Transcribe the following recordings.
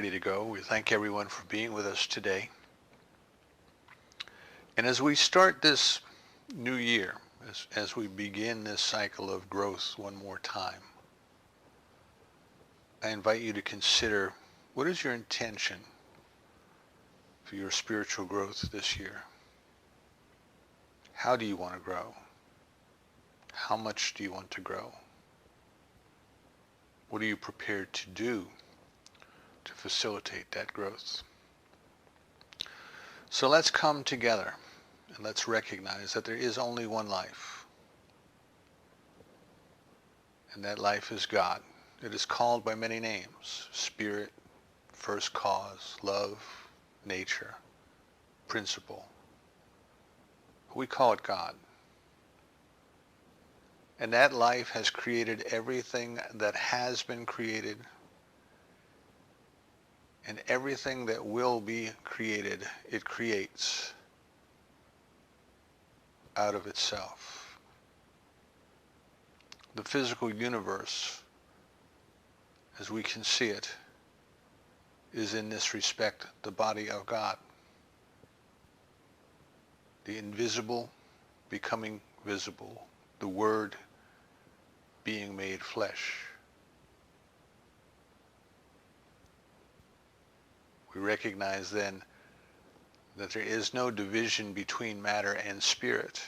ready to go. We thank everyone for being with us today. And as we start this new year, as we begin this cycle of growth one more time, I invite you to consider, what is your intention for your spiritual growth this year? How do you want to grow? How much do you want to grow? What are you prepared to do to facilitate that growth? So let's come together and let's recognize that there is only one life. And that life is God. It is called by many names: Spirit, First Cause, Love, Nature, Principle. We call it God. And that life has created everything that has been created, and everything that will be created, it creates out of itself. The physical universe, as we can see it, is in this respect the body of God. The invisible becoming visible, the Word being made flesh. We recognize then that there is no division between matter and spirit.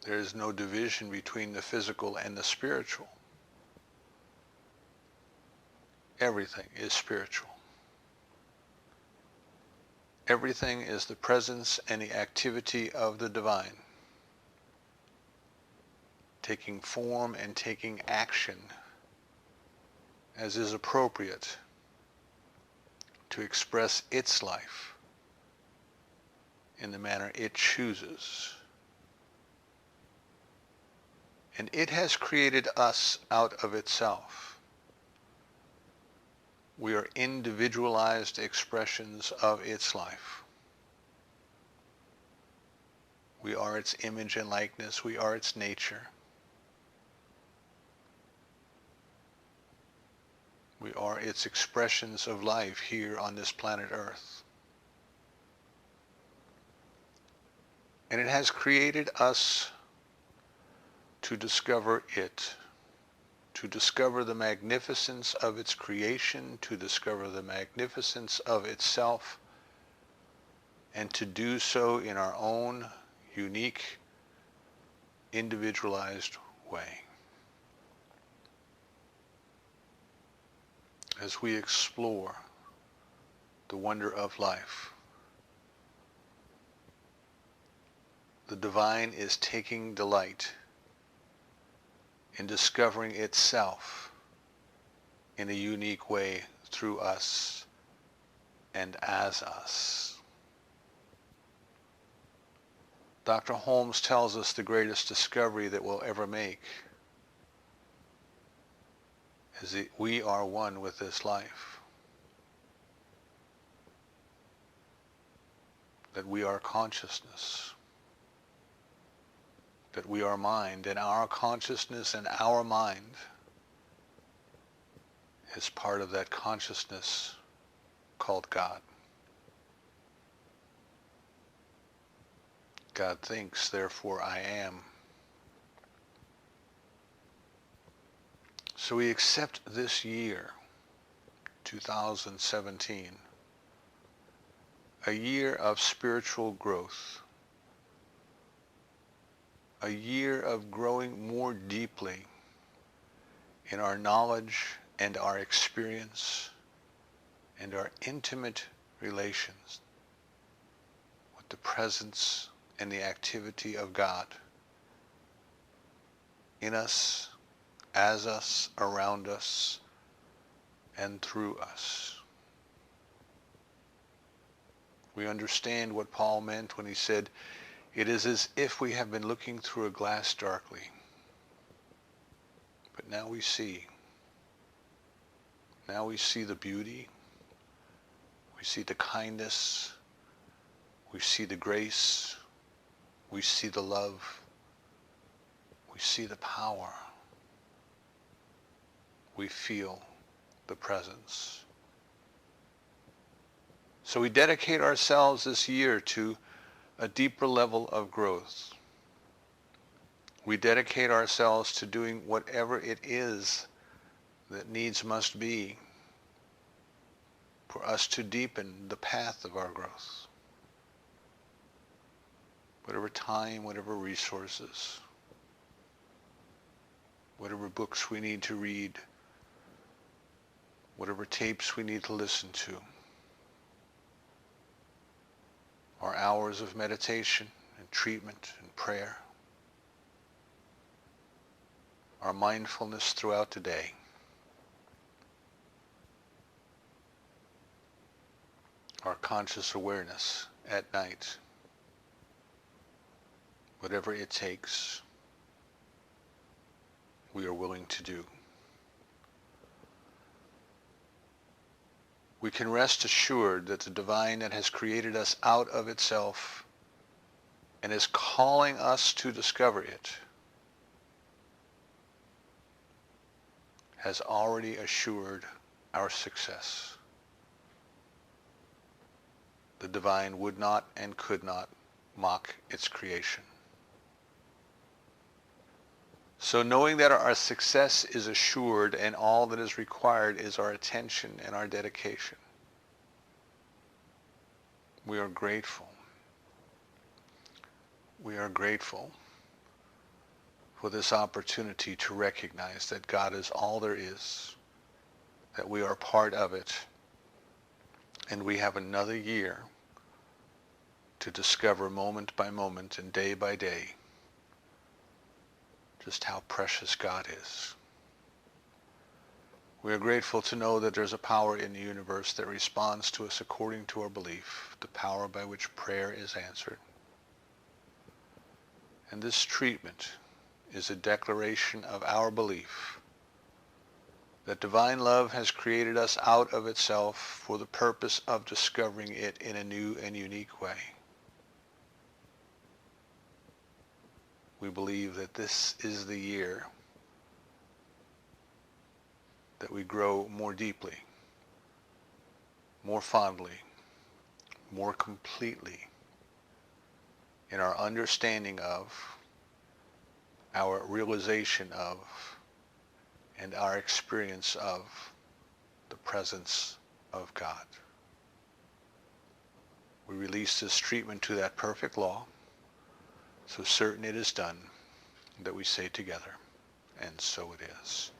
There is no division between the physical and the spiritual. Everything is spiritual. Everything is the presence and the activity of the divine, taking form and taking action as is appropriate to express its life in the manner it chooses. And it has created us out of itself. We are individualized expressions of its life. We are its image and likeness. We are its nature. We are its expressions of life here on this planet Earth. And it has created us to discover it, to discover the magnificence of its creation, to discover the magnificence of itself, and to do so in our own unique, individualized way. As we explore the wonder of life, the divine is taking delight in discovering itself in a unique way through us and as us. Dr. Holmes tells us the greatest discovery that we'll ever make is that we are one with this life. That we are consciousness. That we are mind, and our consciousness and our mind is part of that consciousness called God. God thinks, therefore I am. So we accept this year, 2017, a year of spiritual growth, a year of growing more deeply in our knowledge and our experience and our intimate relations with the presence and the activity of God in us, as us, around us, and through us. We understand what Paul meant when he said, it is as if we have been looking through a glass darkly. But now we see. Now we see the beauty. We see the kindness. We see the grace. We see the love. We see the power. we feel the presence. So we dedicate ourselves this year to a deeper level of growth. We dedicate ourselves to doing whatever it is that needs must be for us to deepen the path of our growth. Whatever time, whatever resources, whatever books we need to read, whatever tapes we need to listen to, our hours of meditation and treatment and prayer, our mindfulness throughout the day, our conscious awareness at night, whatever it takes, we are willing to do. We can rest assured that the divine that has created us out of itself and is calling us to discover it has already assured our success. The divine would not and could not mock its creation. So knowing that our success is assured and all that is required is our attention and our dedication, we are grateful. We are grateful for this opportunity to recognize that God is all there is, that we are part of it, and we have another year to discover moment by moment and day by day just how precious God is. We are grateful to know that there's a power in the universe that responds to us according to our belief, the power by which prayer is answered. And this treatment is a declaration of our belief that divine love has created us out of itself for the purpose of discovering it in a new and unique way. We believe that this is the year that we grow more deeply, more fondly, more completely in our understanding of, our realization of, and our experience of the presence of God. We release this treatment to that perfect law, so certain it is done, that we say together, and so it is.